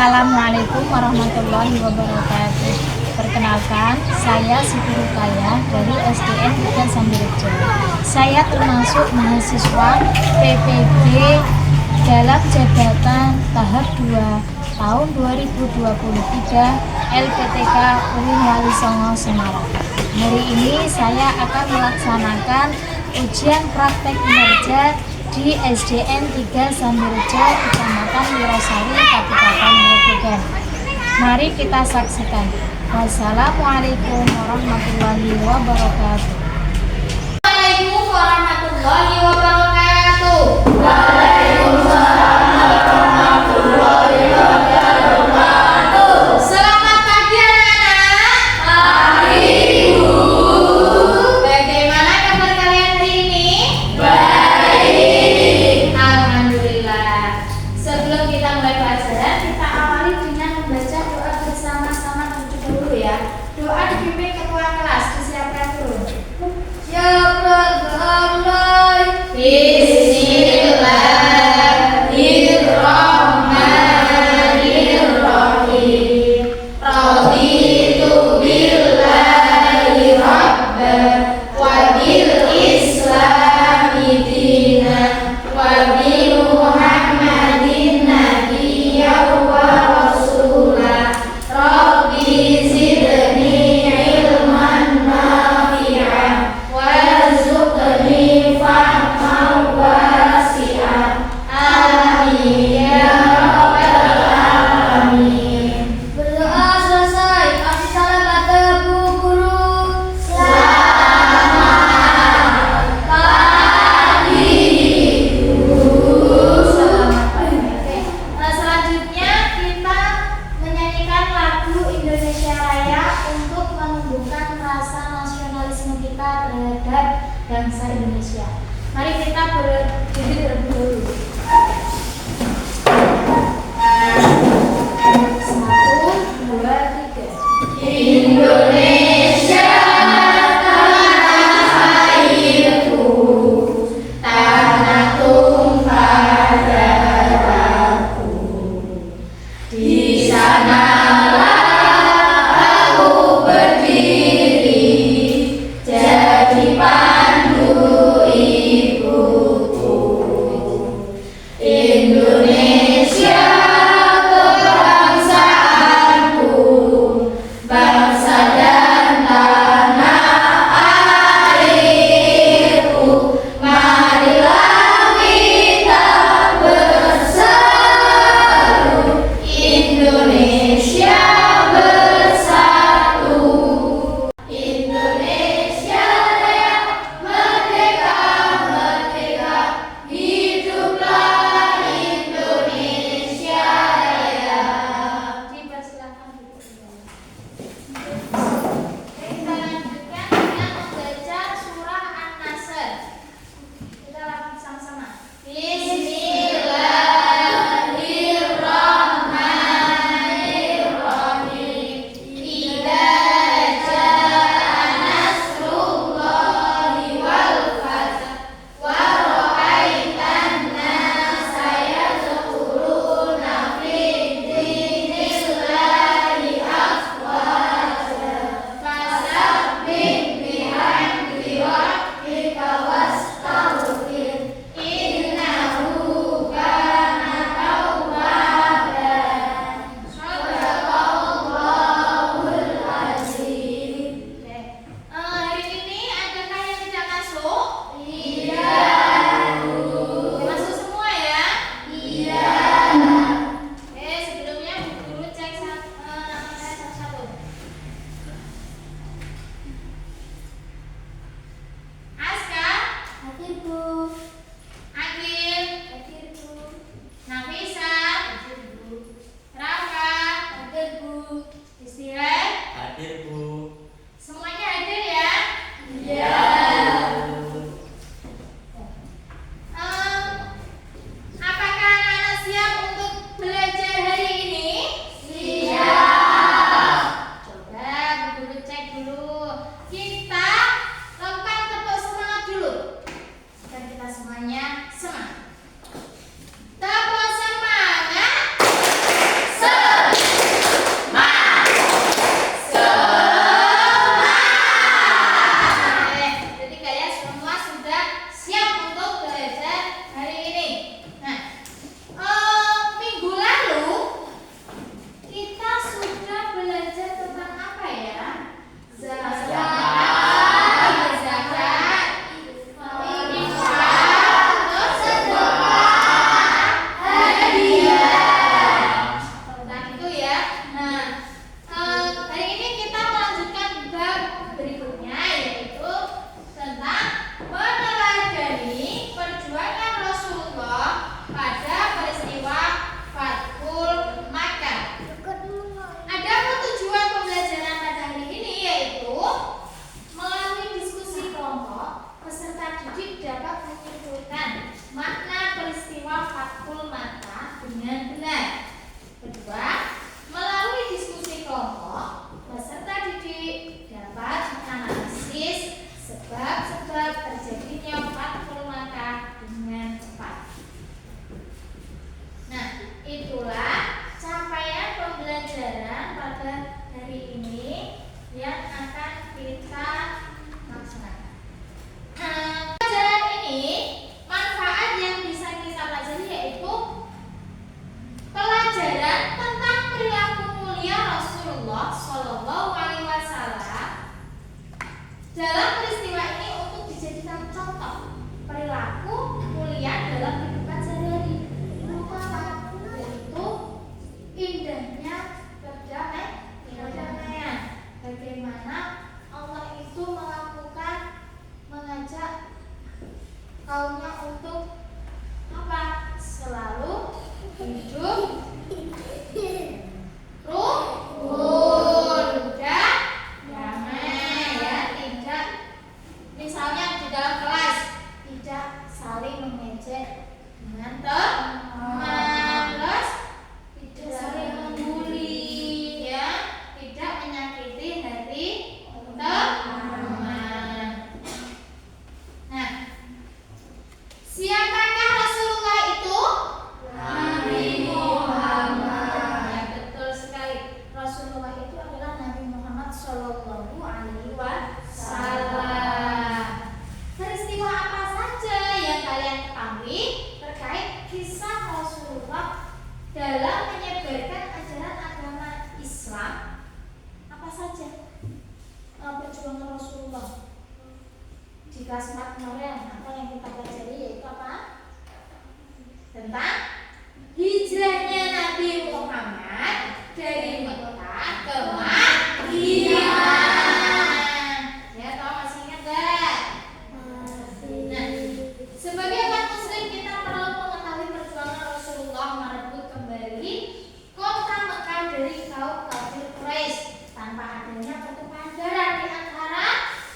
Assalamualaikum warahmatullahi wabarakatuh. Perkenalkan, saya Siti Rukaya dari SDN 3 Sambirejo. Saya termasuk mahasiswa PPG dalam jabatan tahap 2 tahun 2023 LPTK UIN Wali Songo Semarang. Hari ini saya akan melaksanakan ujian praktek kinerja di SDN 3 Sambirejo, Kecamatan Wirosari, Kabupaten Grobogan. Mari kita saksikan. Wassalamualaikum warahmatullahi wabarakatuh. Waalaikumsalam warahmatullahi wabarakatuh. Selamat pagi anak-anak. Pagi, Bu. Bagaimana kabar kalian hari ini? Baik. Alhamdulillah. Sebelum kita mulai pelajaran, kita awali dengan membaca doa bersama-sama terlebih dahulu ya. Doa dipimpin ketua kelas. Disiapkan dulu. Ya Allah. Bismillahirrahmanirrahim. Raditu billahi rabban wa bil islami dinan wa bi Muhammadin nabiyyan wa rasulah. Rabbi zidni ilman nafi'an warzuqni fahman wasi'an. Amin ya rabbal alamin. Berdoa selesai. Kasih salam pada Bu Guru. Selamat pagi, Bu. Selamat pagi. Oke. Selanjutnya kita menyanyikan lagu Indonesia Raya untuk menumbuhkan rasa nasionalisme kita terhadap bangsa Indonesia. Mari kita berdiri terlebih dahulu. 1, 2, 3. Indonesia tanah airku, tanah tumpah darahku. Di sanalah aku berdiri, jadi pandu ibuku. Indonesia kebangsaanku, bangsa dan tanah airku. Marilah kita bersatu, Indonesia bersatu. Indonesia Raya, merdeka, merdeka, hiduplah Indonesia Raya. Dipersilakan. Kita lanjutkan dengan membaca surah An-Nasr. Kita lakukan sama-sama. Bismillahirrahmanirrahim. Idza jaa nasrullahi wal fath wa ra'aitan nasa yadkhuluna fid dinillahi afwaja fasabbih bihamdi rabbika wastaghfir innahu kana tawwaban. Shadaqallahul azim. Hari ini adakah yang tidak masuk? Iya. Masuk semua ya? Iya. Sebelumnya Bu Guru cek nama saya satu-satu. Aska? Hadir, Bu. Agil? Hadir, Bu. Nafisa? Hadir, Bu. Raka? Hadir, Bu. Istirahat? Hadir, Bu. Semuanya hadir ya? Iya. Apakah anak-anak siap untuk belajar hari ini? Siap. Coba Bu Guru cek dulu. Kita lakukan tepuk semangat dulu. Dan kita semuanya semangat. Tepuk semangat. Semangat. teman, terus tidak saling membuli, ya, tidak menyakiti hati teman. Nah, siapakah Rasulullah itu? Nabi Muhammad. Ya, betul sekali. Rasulullah itu adalah Nabi Muhammad Shallallahu Alaihi Wasallam. Peristiwa apa saja yang kalian ketahui terkait kisah Rasulullah dalam menyebarkan ajaran agama Islam? Apa saja perjuangan Rasulullah? Di kelas 4 kemarin apa yang kita pelajari yaitu apa? Tentang hijrahnya Nabi Muhammad dari Mekah ke Madinah. Ya, tahu masih ingat gak? Nah, sebagai umat muslim kita perlu mengetahui perjuangan Rasulullah merebut kembali kota Mekah dari kaum kafir Quraisy tanpa adanya pertumpahan darah di antara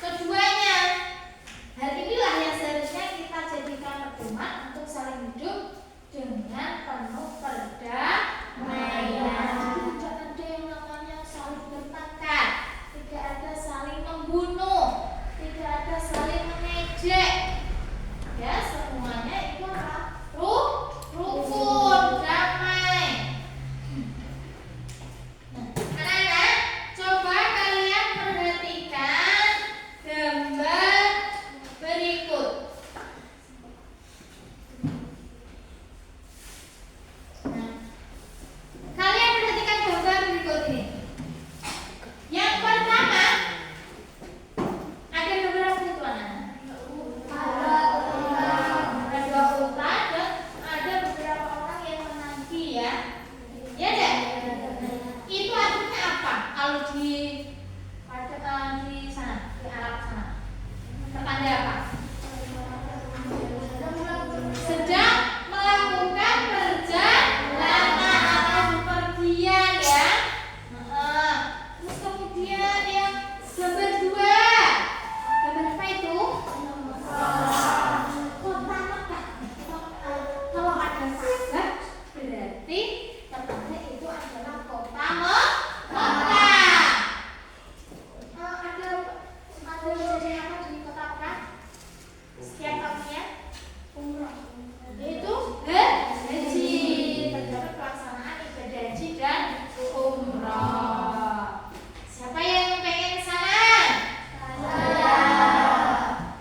keduanya. Hal inilah yang seharusnya kita jadikan pedoman untuk saling hidup dengan penuh perdamaian. Tidak ada yang namanya saling bertengkar, tidak ada saling membunuh, tidak ada saling mengejek. Ya, semuanya itu apa? Rukun, damai. Nah, anak-anak, coba kalian perhatikan gambar berikut. Nah, kalian perhatikan gambar berikut ini. Yang pertama, ada beberapa itu anak. Ada dua unta dan ada beberapa orang yang menanti, ya. Ya deh. Itu artinya apa? Kalau di sana, di Arab sana, pertanda apa? Sedang melakukan perjalanan atau bepergian, ya. Terus kemudian yang gambar dua, gambar apa itu? Kota Mekah. Kalau ada Ka'bah berarti tepatnya itu adalah kota Mekah. Ada kejadian apa di kota Mekah setiap tahunnya? Umrah. Yaitu haji. Terdapat pelaksanaan ibadah haji dan umrah. Siapa yang pengen ke sana?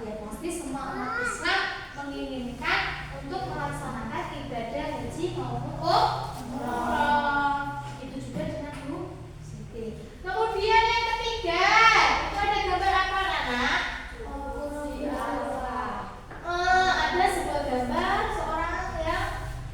Ya, pasti semua umat Islam menginginkan untuk melaksanakan ibadah haji maupun umrah. Itu juga dengan Bu Siti. Kemudian yang ketiga, itu ada gambar apa, anak? Ada sebuah gambar seorang yang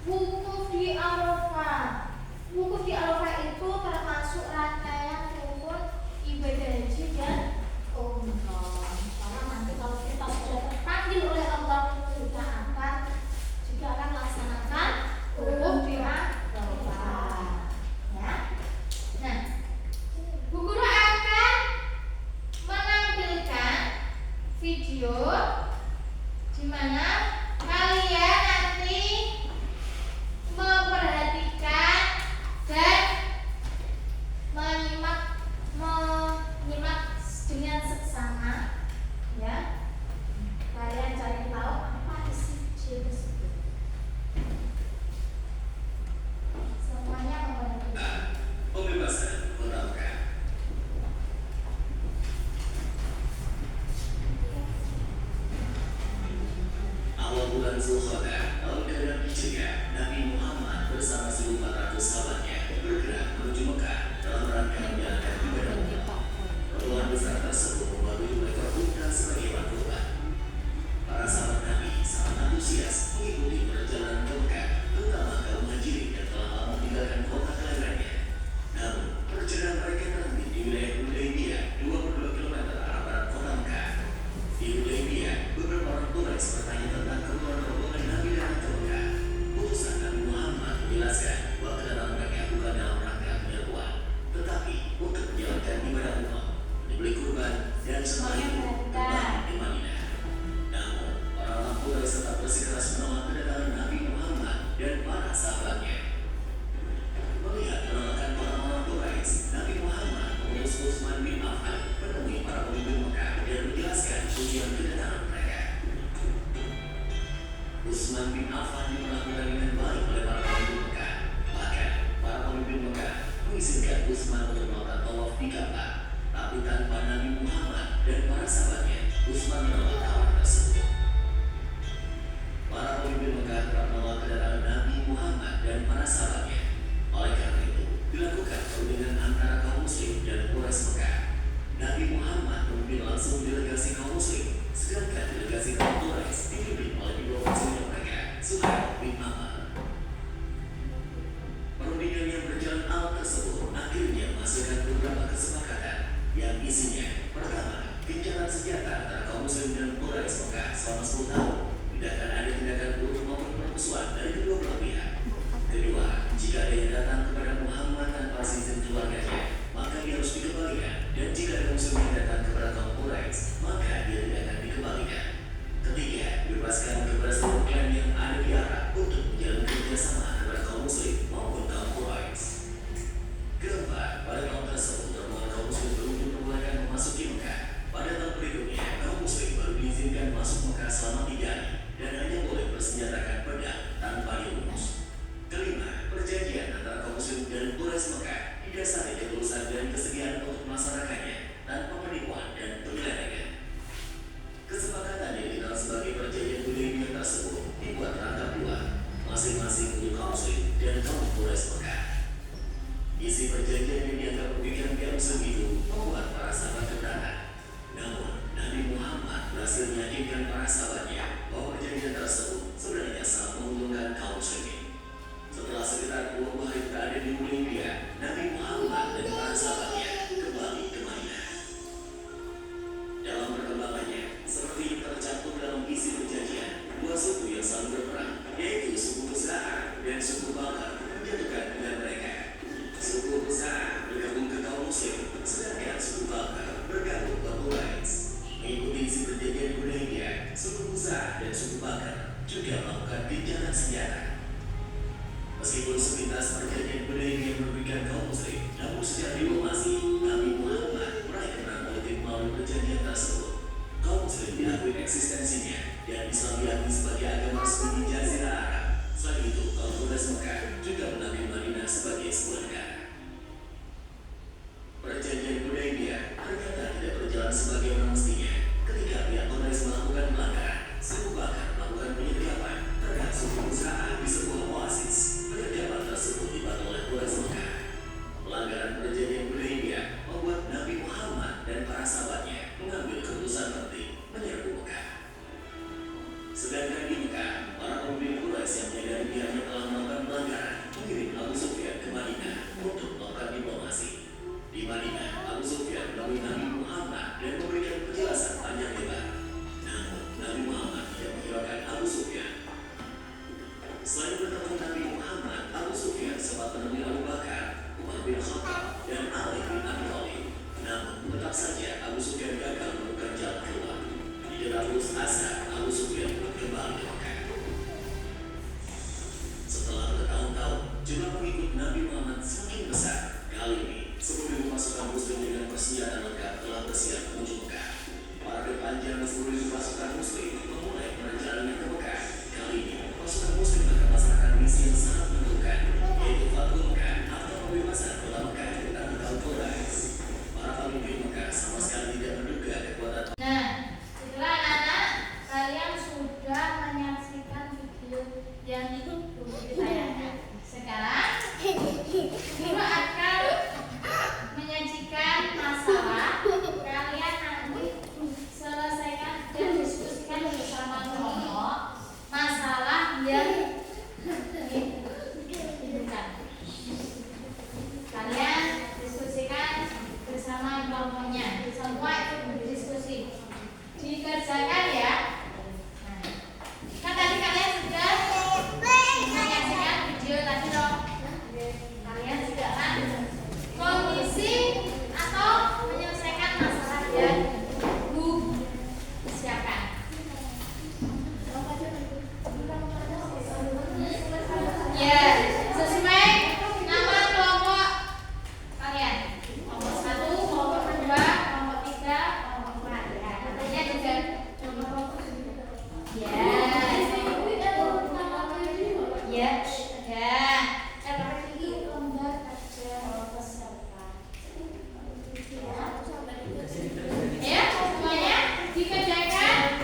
wukuf di Arafah. Wukuf di Arafah itu termasuk rangkaian rukun ibadah haji dan umrah. Karena nanti kalau kita sudah terpanggil oleh Allah, kita akan juga akan melaksanakan wukuf di Zuhair bin Amr. Perundingan yang berjalan alot tersebut akhirnya menghasilkan beberapa kesepakatan yang isinya: pertama, gencatan senjata antara kaum muslim dan Quraisy Mekah selama 10 tahun. Tidak akan ada tindakan buruk maupun permusuhan dari kedua belah pihak. Kedua, jika ada yang datang kepada Muhammad tanpa izin keluarganya, maka dia harus dikembalikan. Dan jika ada muslim yang datang kepada kaum Quraisy, maka dia tidak akan dikembalikan. Ketiga, bebaskan kepada seluruh klan yang ada di Arab untuk menjalin kerjasama kepada kaum muslim maupun kaum Quraisy. Keempat, pada tahun tersebut rombongan kaum muslim belum diperbolehkan memasuki Mekah. Pada tahun berikutnya, kaum muslim baru diizinkan masuk Mekah selama 3 hari dan hanya boleh bersenjatakan pedang tanpa diurus. Kelima, perjanjian antara kaum muslim dan Quraisy Mekah didasari ketulusan dan kesediaan untuk melaksanakannya tanpa penipuan dan penyelewengan. Kesepakatan yang dikenal sebagai perjanjian Hudaybiyah tersebut dibuat rangkap dua, masing-masing untuk kaum muslim dan kaum Quraisy Mekah. Isi perjanjian yang dianggap merugikan pihak muslim itu membuat para sahabat keberatan. Namun, Nabi Muhammad berhasil meyakinkan para sahabatnya bahwa perjanjian tersebut sebenarnya sangat menguntungkan kaum muslimin. Setelah sekitar 20 hari berada di Hudaybiyah, Nabi Muhammad dan para sahabatnya kembali ke Madinah. Dalam perkembangannya, seperti yang tercantum dalam isi perjanjian, dua suku yang saling berperang, yaitu suku Khuza'ah dan suku Bakar, menjatuhkan pilihan mereka. Suku Khuza'ah bergabung ke kaum muslim, sedangkan suku Bakar bergabung ke Quraisy. Mengikuti isi perjanjian Hudaybiyah, suku Khuza'ah dan suku Bakar juga melakukan gencatan senjata. Meskipun sepintas perjanjian Hudaybiyah merugikan kaum muslim, namun secara diplomasi Nabi Muhammad meraih kemenangan politik melalui perjanjian tersebut. Kaum muslim diakui eksistensinya dan Islam diakui sebagai agama resmi di Jazirah Arab. Selain itu, kaum Quraisy Mekah juga menakui Madinah sebagai sebuah negara. Perjanjian Hudaybiyah ternyata tidak berjalan sebagaimana mestinya. Ketika pihak Quraisy melakukan pelanggaran, suku Bakar melakukan penyergapan terhadap suku Khuza'ah di sebuah oasis. Penyergapan tersebut dibantu oleh Quraisy Mekah. Pelanggaran perjanjian Hudaybiyah membuat Nabi Muhammad dan para sahabatnya mengambil keputusan penting menyerbu Mekah. Sedangkan di Mekah, para pemimpin Quraisy yang menyadari pihaknya telah melakukan pelanggaran mengirim Abu Sufyan ke Madinah untuk melakukan diplomasi. Di Madinah, Abu Sufyan menemui Nabi Muhammad dan memberikan penjelasan panjang lebar. Namun, Nabi Muhammad tidak menghiraukan Abu Sufyan. Selain bertemu Nabi Muhammad, Abu Sufyan sempat menemui Abu Bakar, Umar bin Khattab, dan Ali bin Abi Thalib. Namun, tetap saja Abu Sufyan gagal menemukan jalan keluar. Di dalam putus asa, Abu Sufyan kembali ke Mekah. Setelah bertahun-tahun, jumlah pengikut Nabi Muhammad semakin besar. Kali ini, 10.000 pasukan muslim dengan persenjataan lengkap telah bersiap menuju Mekah. Parade panjang 10.000 pasukan muslim memulai perjalanan ke Mekah. Kali ini, pasukan muslim akan melaksanakan misi yang sangat menentukan, yaitu Fathul Mekah atau pembebasan kota Mekah dari kaum Quraisy. Para pemimpin Mekah sama sekali tidak menduga kekuatan. Nah, setelah anak-anak kalian sudah menyaksikan video yang itu ditayangkan. Sekarang guru akan menyajikan masalah. Kalian nanti selesaikan dan diskusikan bersama kelompok masalah yang diberikan. Kalian diskusikan bersama kelompoknya. Semua ikut berdiskusi. Dikerjakan ya. Nah, kan tadi kalian sudah menyaksikan video tadi dong. Kalian sudah kan kondisi atau menyelesaikan masalah yang siapkan. Ya, sesuai nama kelompok kalian. Kelompok 1, kelompok 2, kelompok 3, kelompok 4. Ya, namanya juga ya. Ya, ya. Lembar kerja peserta. Ya, semuanya dikerjakan.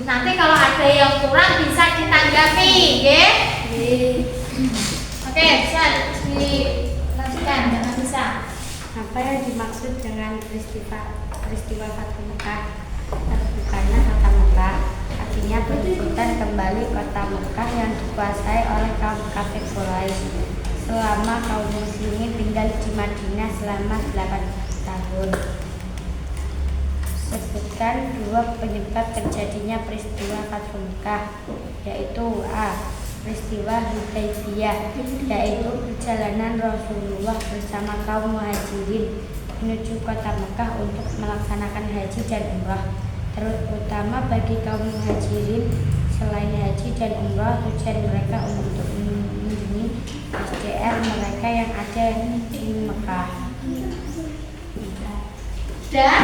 Nanti kalau ada yang kurang bisa ditanggapi, nggih? Oke, bisa dilanjutkan, jangan bisa. Apa yang dimaksud dengan peristiwa Fathu Mekah? Terbukanya kota Mekah artinya penyebutan kembali kota Mekah yang dikuasai oleh kaum kafir Quraisy selama kaum muslimin tinggal di Madinah selama 8 tahun. Sebutkan dua penyebab terjadinya peristiwa Fathu Mekah, yaitu a. Peristiwa Hudaybiyah, yaitu perjalanan Rasulullah bersama kaum muhajirin menuju kota Mekah untuk melaksanakan haji dan umrah. Terutama bagi kaum muhajirin, selain haji dan umrah, tujuan mereka untuk mengunjungi SDR mereka yang ada di Mekah. Dan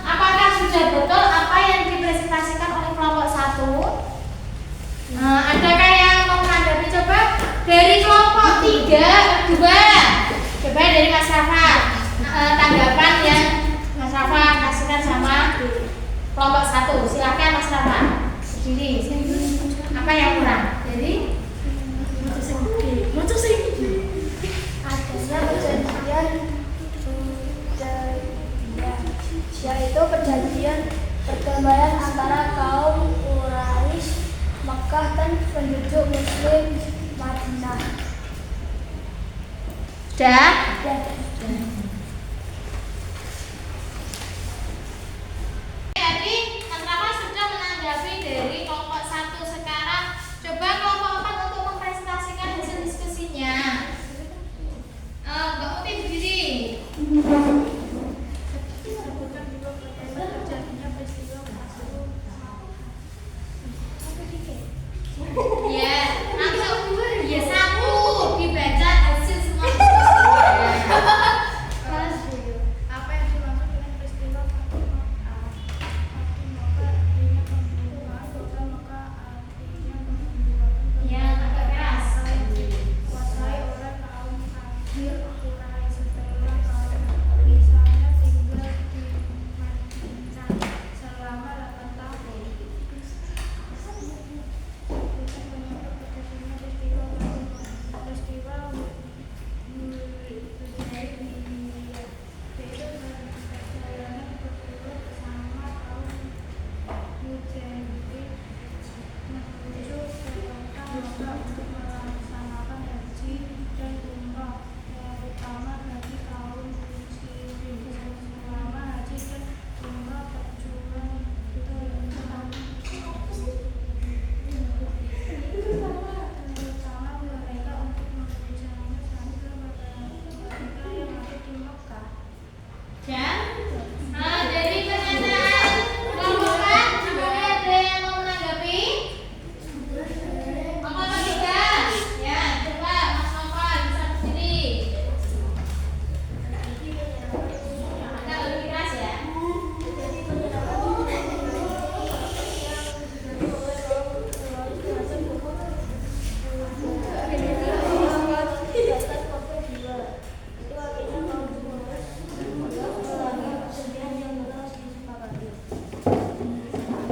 apakah sudah betul apa yang dipresentasikan oleh kelompok 1? Adakah yang mau menanggapi? Coba dari kelompok 3, 2. Coba dari Mas Rafa, tanggapan yang Mas Rafa kasihkan sama kelompok 1. Silakan Mas Rafa. Berdiri. Apa yang kurang? Jadi yaitu perjanjian perkembangan antara kaum Quraisy Mekah dan penduduk Muslim Madinah. sudah. Jadi Mas Rafa sudah menanggapi dari kelompok 1. Sekarang coba kelompok 4 untuk mempresentasikan hasil diskusinya. Mbak Uti berdiri. Ya, langsung ya satu dibaca hasil semua diskusinya. Apa yang dimaksud dengan peristiwa Fathu Mekah? Artinya pembunuhan kota Mekah, artinya pembunuhan Ya, agak keras. kuasai oleh kaum kafir Quraisy setelah kaum misalnya tinggal di Madinah selama 8 tahun. Peristiwa Hudaybiyah yaitu perjalanan berdua bersama kaum muhajirin menuju ke kota Mekah untuk melaksanakan haji dan umrah, terutama bagi kaum muslimin. Selama haji dan umrah tujuan terutama mereka untuk menjalankan sambil mereka yang ada di Mekah. Dan dari pernyataan kelompok 4, apakah ada yang mau menanggapi? Kelompok 3. Ya, coba Mas Nova bisa berdiri. Agak lebih keras ya.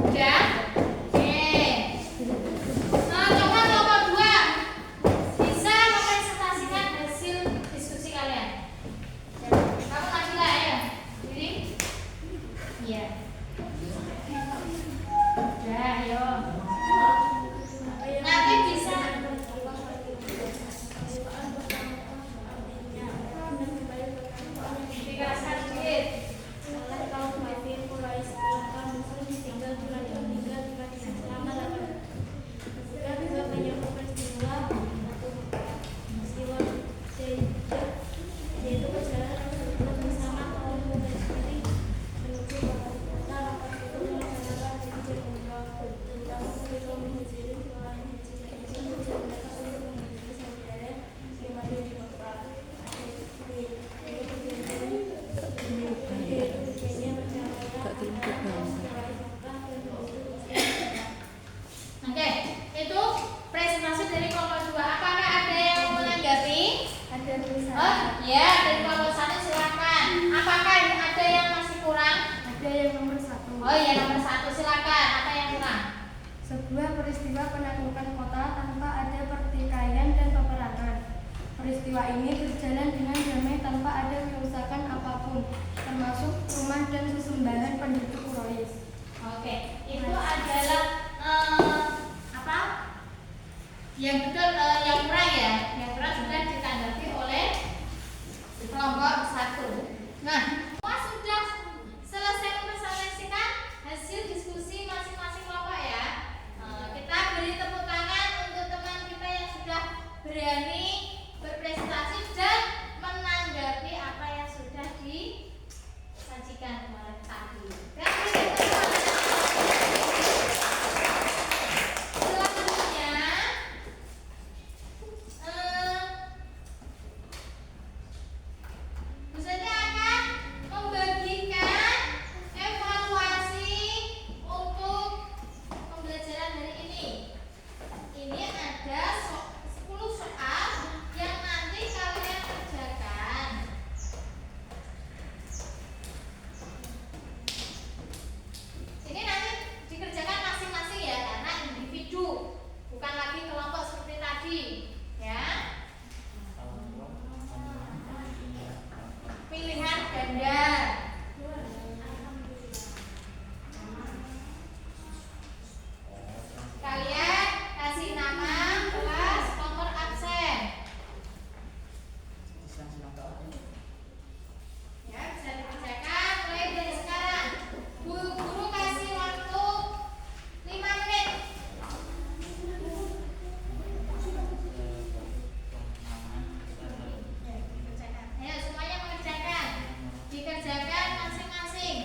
Udah? Oke. Coba kelompok 2 bisa mempresentasikan hasil diskusi kalian. Kamu Nabila, ayo. Diri. Iya. Udah, ayo. Nanti bisa. Dikeraskan sedikit. Oleh kaum kafir Quraisy setelah kaum muslim tinggal di Madinah selama 8 tahun. Juga menyebut peristiwa Hudaybiyah yaitu perjalanan Rasulullah bersama kaum muhajirin menuju kota Mekah untuk melaksanakan haji dan umrah. Oh iya, nomor 1 silakan. Apa yang kurang? Sebuah peristiwa penaklukan kota tanpa ada pertikaian dan peperangan. Peristiwa ini berjalan dengan damai tanpa ada kerusakan apapun, termasuk rumah dan sesembahan penduduk Quraisy. Oke, itu adalah apa? Yang betul, yang kurang ya. Yang kurang sudah ditanggapi oleh kelompok 1. Nah, semua sudah selesai mempresentasikan hasil diskusi masing-masing kelompok ya. Kita beri tepuk tangan untuk teman kita yang sudah berani berprestasi dan menanggapi apa yang sudah disajikan kemarin tadi. Dan selanjutnya Bu Siti akan membagikan evaluasi untuk pembelajaran hari ini. Ini ada 10 soal yang nanti kalian kerjakan. Ini nanti dikerjakan masing-masing ya, karena individu, bukan lagi kelompok seperti tadi, ya. Pilihan ganda. Kalian kasih nama, kelas, nomor absen. Ya, bisa dikerjakan mulai dari sekarang. Guru kasih waktu 5 menit. Dikerjakan. Ayo semuanya mengerjakan. Dikerjakan masing-masing.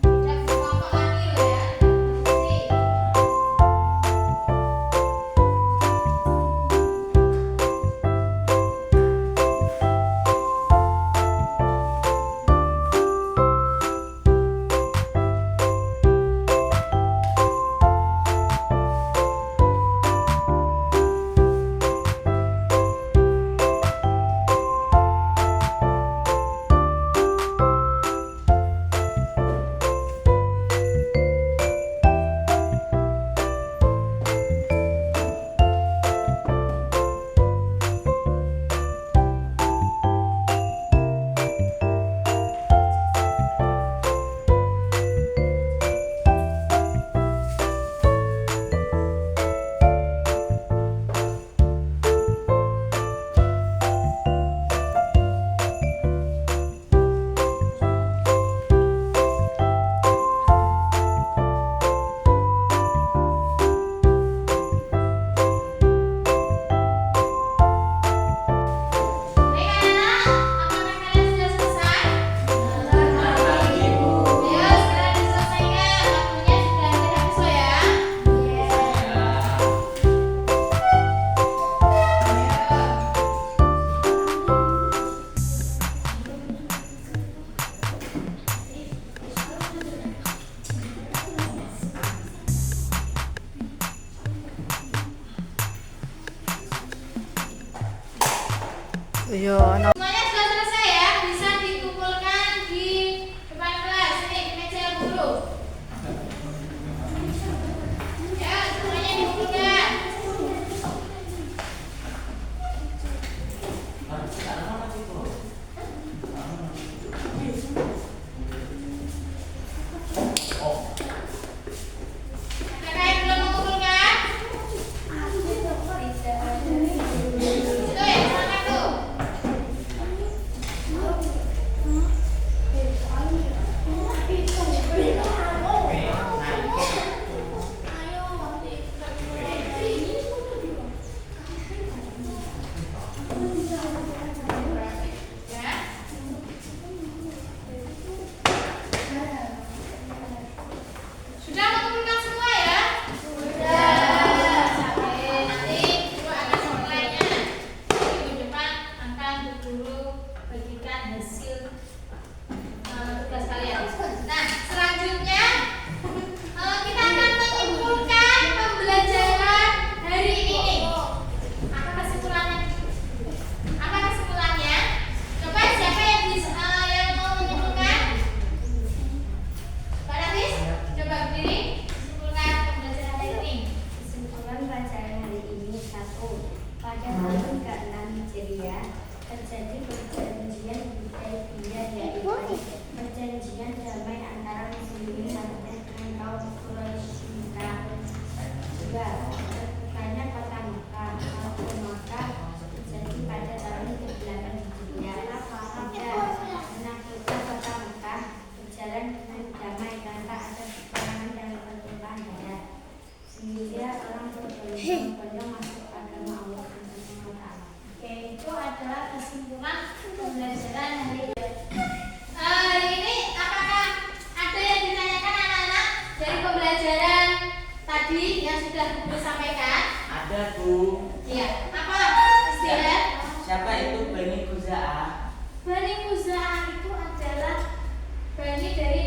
Tidak berkelompok lagi loh ya. Nih. Semuanya sudah selesai ya, bisa dikumpulkan di depan kelas, ini di meja guru. Ya, semuanya dikumpulkan. Apakah yang belum mengumpulkan? Itu ya, silakan tuh. berpegang masuk agama Allah Subhanahu wa Ta'ala. Oke, itu adalah kesimpulan pembelajaran hari ini. Hari ini apakah ada yang ditanyakan anak-anak dari pembelajaran tadi yang sudah Guru sampaikan? Ada, Bu. Iya. Apa istilah? Siapa itu Bani Khuza'ah? Bani Khuza'ah itu adalah bani dari